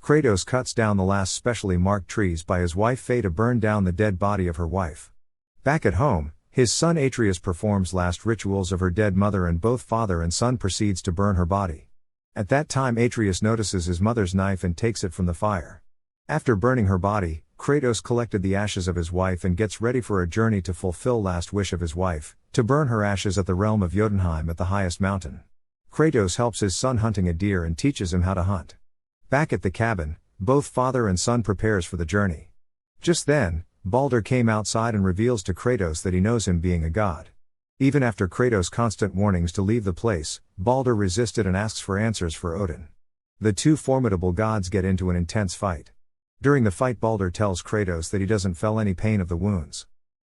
Kratos cuts down the last specially marked trees by his wife Faye to burn down the dead body of her wife. Back at home, his son Atreus performs last rituals of her dead mother, and both father and son proceeds to burn her body. At that time Atreus notices his mother's knife and takes it from the fire. After burning her body, Kratos collected the ashes of his wife and gets ready for a journey to fulfill last wish of his wife, to burn her ashes at the realm of Jotunheim at the highest mountain. Kratos helps his son hunting a deer and teaches him how to hunt. Back at the cabin, both father and son prepares for the journey. Just then, Balder came outside and reveals to Kratos that he knows him being a god. Even after Kratos' constant warnings to leave the place, Balder resisted and asks for answers for Odin. The two formidable gods get into an intense fight. During the fight Balder tells Kratos that he doesn't feel any pain of the wounds.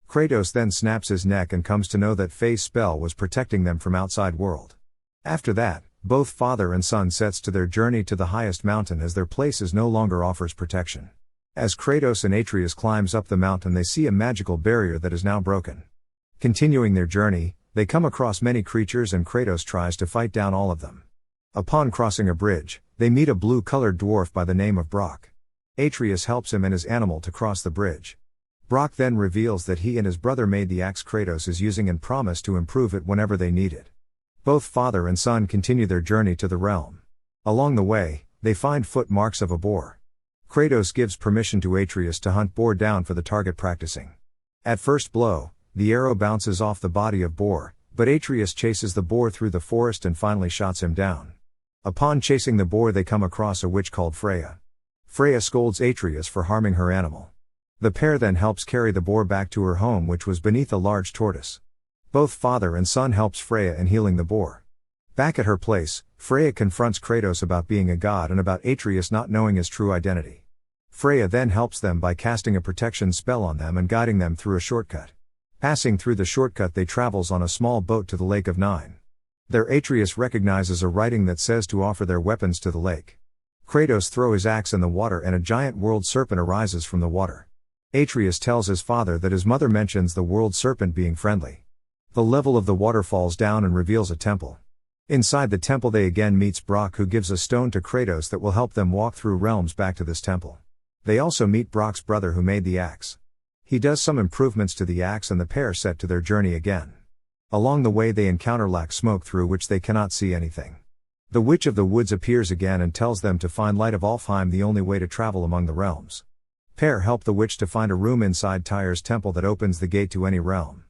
Kratos then snaps his neck and comes to know that Faye's spell was protecting them from outside world. After that, both father and son sets to their journey to the highest mountain as their places no longer offers protection. As Kratos and Atreus climbs up the mountain they see a magical barrier that is now broken. Continuing their journey, they come across many creatures and Kratos tries to fight down all of them. Upon crossing a bridge, they meet a blue-colored dwarf by the name of Brock. Atreus helps him and his animal to cross the bridge. Brock then reveals that he and his brother made the axe Kratos is using and promised to improve it whenever they need it. Both father and son continue their journey to the realm. Along the way, they find footmarks of a boar. Kratos gives permission to Atreus to hunt boar down for the target practicing. At first blow, the arrow bounces off the body of boar, but Atreus chases the boar through the forest and finally shots him down. Upon chasing the boar they come across a witch called Freya. Freya scolds Atreus for harming her animal. The pair then helps carry the boar back to her home, which was beneath a large tortoise. Both father and son helps Freya in healing the boar. Back at her place, Freya confronts Kratos about being a god and about Atreus not knowing his true identity. Freya then helps them by casting a protection spell on them and guiding them through a shortcut. Passing through the shortcut they travels on a small boat to the Lake of Nine. There Atreus recognizes a writing that says to offer their weapons to the lake. Kratos throws his axe in the water and a giant world serpent arises from the water. Atreus tells his father that his mother mentions the world serpent being friendly. The level of the water falls down and reveals a temple. Inside the temple they again meets Brock, who gives a stone to Kratos that will help them walk through realms back to this temple. They also meet Brock's brother who made the axe. He does some improvements to the axe and the pair set to their journey again. Along the way they encounter black smoke through which they cannot see anything. The Witch of the Woods appears again and tells them to find Light of Alfheim, the only way to travel among the realms. Pair help the witch to find a room inside Tyr's temple that opens the gate to any realm.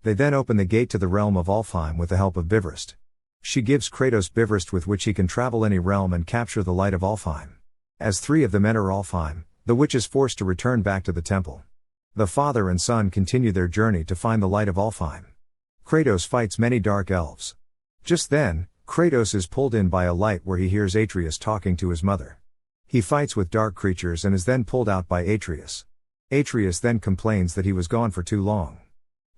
They then open the gate to the realm of Alfheim with the help of Bifrost. She gives Kratos Bifrost with which he can travel any realm and capture the Light of Alfheim. As three of them enter Alfheim, the witch is forced to return back to the temple. The father and son continue their journey to find the Light of Alfheim. Kratos fights many dark elves. Just then, Kratos is pulled in by a light where he hears Atreus talking to his mother. He fights with dark creatures and is then pulled out by Atreus. Atreus then complains that he was gone for too long.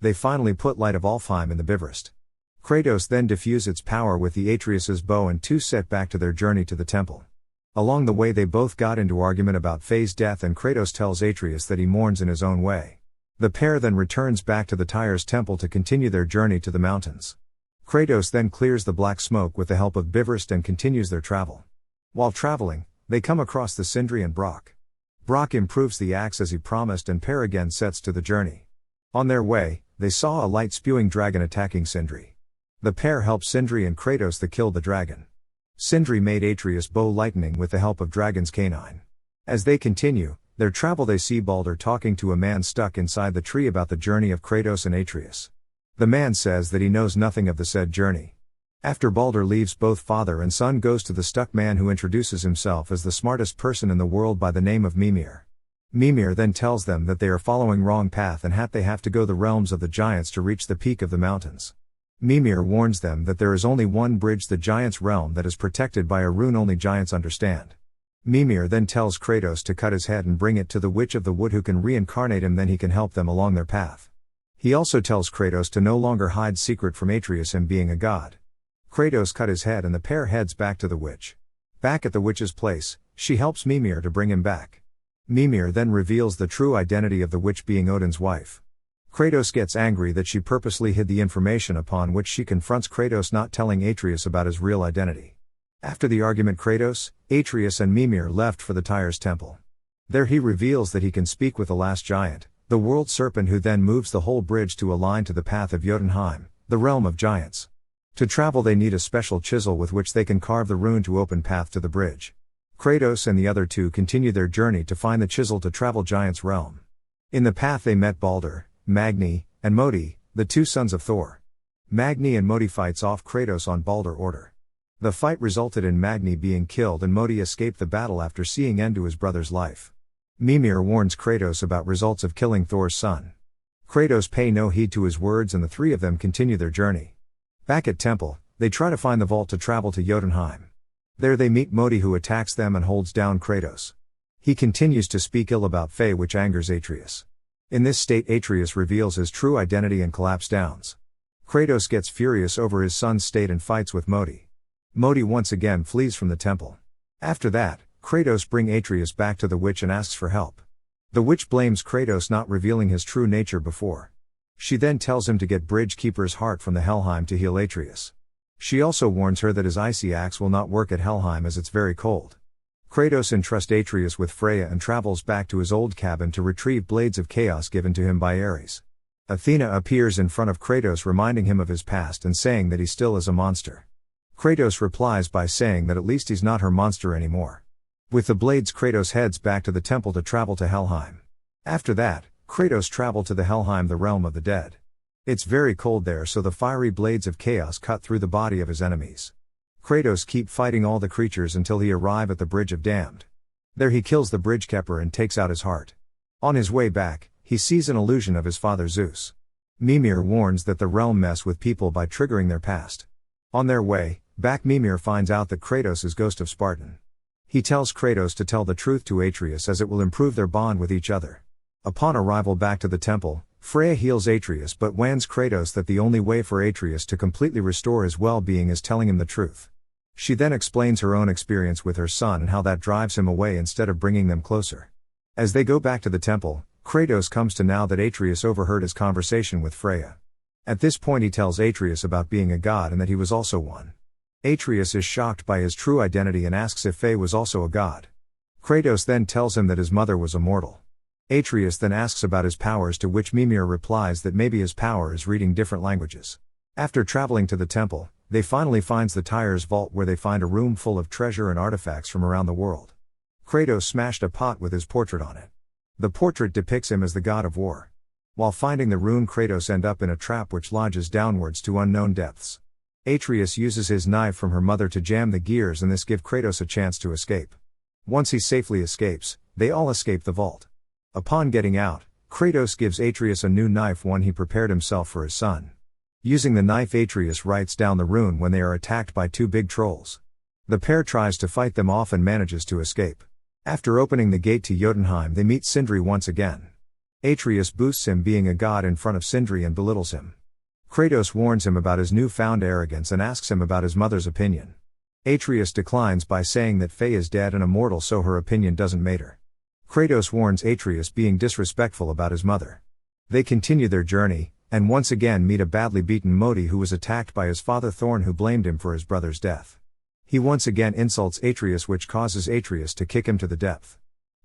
They finally put Light of Alfheim in the Bifrost. Kratos then diffuse its power with the Atreus's bow and two set back to their journey to the temple. Along the way they both got into argument about Faye's death and Kratos tells Atreus that he mourns in his own way. The pair then returns back to the Tyr's temple to continue their journey to the mountains. Kratos then clears the black smoke with the help of Bifrost and continues their travel. While traveling, they come across the Sindri and Brock. Brock improves the axe as he promised and pair again sets to the journey. On their way, they saw a light-spewing dragon attacking Sindri. The pair helped Sindri and Kratos to kill the dragon. Sindri made Atreus bow lightning with the help of dragon's canine. As they continue their travel they see Balder talking to a man stuck inside the tree about the journey of Kratos and Atreus. The man says that he knows nothing of the said journey. After Balder leaves, both father and son goes to the stuck man, who introduces himself as the smartest person in the world by the name of Mimir. Mimir then tells them that they are following wrong path and they have to go the realms of the giants to reach the peak of the mountains. Mimir warns them that there is only one bridge, the giants' realm, that is protected by a rune only giants understand. Mimir then tells Kratos to cut his head and bring it to the Witch of the Wood, who can reincarnate him, then he can help them along their path. He also tells Kratos to no longer hide secret from Atreus, him being a god. Kratos cut his head and the pair heads back to the witch. Back at the witch's place, she helps Mimir to bring him back. Mimir then reveals the true identity of the witch being Odin's wife. Kratos gets angry that she purposely hid the information, upon which she confronts Kratos not telling Atreus about his real identity. After the argument, Kratos, Atreus and Mimir left for the Tyre's temple. There he reveals that he can speak with the last giant, the world serpent, who then moves the whole bridge to align to the path of Jotunheim, the realm of giants. To travel they need a special chisel with which they can carve the rune to open path to the bridge. Kratos and the other two continue their journey to find the chisel to travel Giants' realm. In the path they met Balder, Magni, and Modi, the two sons of Thor. Magni and Modi fights off Kratos on Balder order. The fight resulted in Magni being killed and Modi escaped the battle after seeing end to his brother's life. Mimir warns Kratos about results of killing Thor's son. Kratos pay no heed to his words and the three of them continue their journey. Back at temple, they try to find the vault to travel to Jotunheim. There they meet Modi, who attacks them and holds down Kratos. He continues to speak ill about Faye, which angers Atreus. In this state Atreus reveals his true identity and collapse downs. Kratos gets furious over his son's state and fights with Modi. Modi once again flees from the temple. After that, Kratos brings Atreus back to the witch and asks for help. The witch blames Kratos not revealing his true nature before. She then tells him to get Bridge Keeper's heart from the Helheim to heal Atreus. She also warns her that his icy axe will not work at Helheim as it's very cold. Kratos entrusts Atreus with Freya and travels back to his old cabin to retrieve blades of chaos given to him by Ares. Athena appears in front of Kratos, reminding him of his past and saying that he still is a monster. Kratos replies by saying that at least he's not her monster anymore. With the blades, Kratos heads back to the temple to travel to Helheim. After that, Kratos traveled to the Helheim, the realm of the dead. It's very cold there, so the fiery blades of chaos cut through the body of his enemies. Kratos keep fighting all the creatures until he arrive at the Bridge of Damned. There he kills the bridge keeper and takes out his heart. On his way back, he sees an illusion of his father Zeus. Mimir warns that the realm mess with people by triggering their past. On their way back, Mimir finds out that Kratos is ghost of Spartan. He tells Kratos to tell the truth to Atreus as it will improve their bond with each other. Upon arrival back to the temple, Freya heals Atreus but warns Kratos that the only way for Atreus to completely restore his well-being is telling him the truth. She then explains her own experience with her son and how that drives him away instead of bringing them closer. As they go back to the temple, Kratos comes to know that Atreus overheard his conversation with Freya. At this point he tells Atreus about being a god and that he was also one. Atreus is shocked by his true identity and asks if Faye was also a god. Kratos then tells him that his mother was immortal. Atreus then asks about his powers, to which Mimir replies that maybe his power is reading different languages. After traveling to the temple, they finally finds the Tyre's vault, where they find a room full of treasure and artifacts from around the world. Kratos smashed a pot with his portrait on it. The portrait depicts him as the god of war. While finding the rune, Kratos ends up in a trap which lodges downwards to unknown depths. Atreus uses his knife from her mother to jam the gears, and this gives Kratos a chance to escape. Once he safely escapes, they all escape the vault. Upon getting out, Kratos gives Atreus a new knife, one he prepared himself for his son. Using the knife, Atreus writes down the rune when they are attacked by two big trolls. The pair tries to fight them off and manages to escape. After opening the gate to Jotunheim, they meet Sindri once again. Atreus boosts him being a god in front of Sindri and belittles him. Kratos warns him about his newfound arrogance and asks him about his mother's opinion. Atreus declines by saying that Faye is dead and immortal, so her opinion doesn't matter. Kratos warns Atreus being disrespectful about his mother. They continue their journey, and once again meet a badly beaten Modi, who was attacked by his father Thorn, who blamed him for his brother's death. He once again insults Atreus, which causes Atreus to kick him to the depth.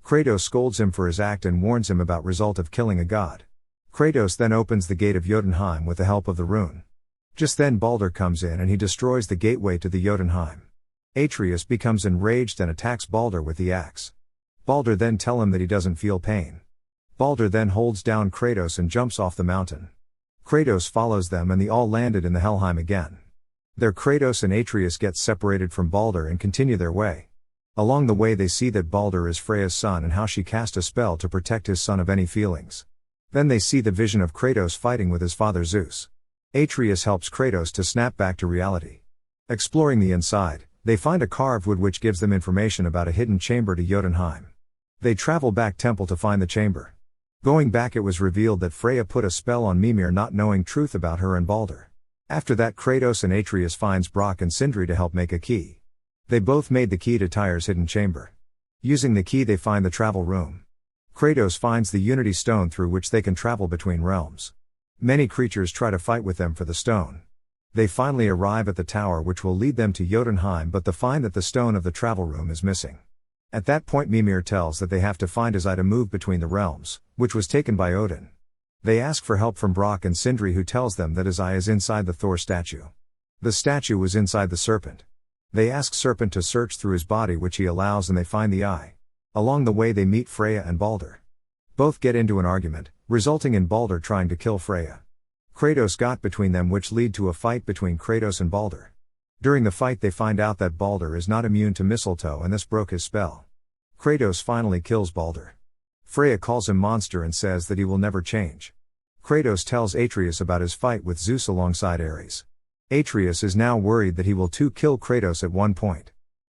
Kratos scolds him for his act and warns him about result of killing a god. Kratos then opens the gate of Jotunheim with the help of the rune. Just then Balder comes in and he destroys the gateway to the Jotunheim. Atreus becomes enraged and attacks Balder with the axe. Balder then tells him that he doesn't feel pain. Balder then holds down Kratos and jumps off the mountain. Kratos follows them and they all landed in the Helheim again. There Kratos and Atreus get separated from Balder and continue their way. Along the way they see that Balder is Freya's son and how she cast a spell to protect his son of any feelings. Then they see the vision of Kratos fighting with his father Zeus. Atreus helps Kratos to snap back to reality. Exploring the inside, they find a carved wood which gives them information about a hidden chamber to Jotunheim. They travel back temple to find the chamber. Going back, it was revealed that Freya put a spell on Mimir, not knowing truth about her and Balder. After that Kratos and Atreus finds Brock and Sindri to help make a key. They both made the key to Tyre's hidden chamber. Using the key they find the travel room. Kratos finds the Unity Stone through which they can travel between realms. Many creatures try to fight with them for the stone. They finally arrive at the tower which will lead them to Jotunheim, but they find that the stone of the travel room is missing. At that point Mimir tells that they have to find his eye to move between the realms, which was taken by Odin. They ask for help from Brock and Sindri, who tells them that his eye is inside the Thor statue. The statue was inside the serpent. They ask Serpent to search through his body, which he allows, and they find the eye. Along the way they meet Freya and Balder. Both get into an argument, resulting in Balder trying to kill Freya. Kratos got between them, which lead to a fight between Kratos and Balder. During the fight they find out that Balder is not immune to mistletoe, and this broke his spell. Kratos finally kills Balder. Freya calls him monster and says that he will never change. Kratos tells Atreus about his fight with Zeus alongside Ares. Atreus is now worried that he will too kill Kratos at one point.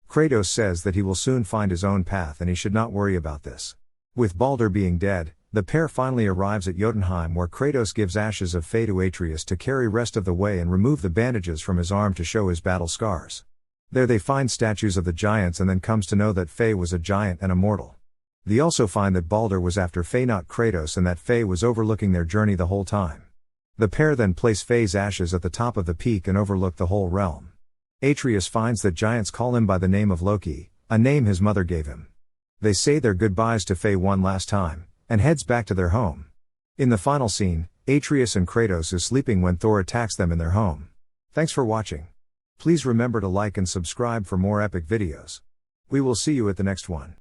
Kratos says that he will soon find his own path and he should not worry about this. With Balder being dead, the pair finally arrives at Jotunheim, where Kratos gives ashes of Faye to Atreus to carry rest of the way and remove the bandages from his arm to show his battle scars. There they find statues of the giants and then comes to know that Faye was a giant and immortal. They also find that Balder was after Faye, not Kratos, and that Faye was overlooking their journey the whole time. The pair then place Faye's ashes at the top of the peak and overlook the whole realm. Atreus finds that giants call him by the name of Loki, a name his mother gave him. They say their goodbyes to Faye one last time, and heads back to their home. In the final scene, Atreus and Kratos is sleeping when Thor attacks them in their home. Thanks for watching. Please remember to like and subscribe for more epic videos. We will see you at the next one.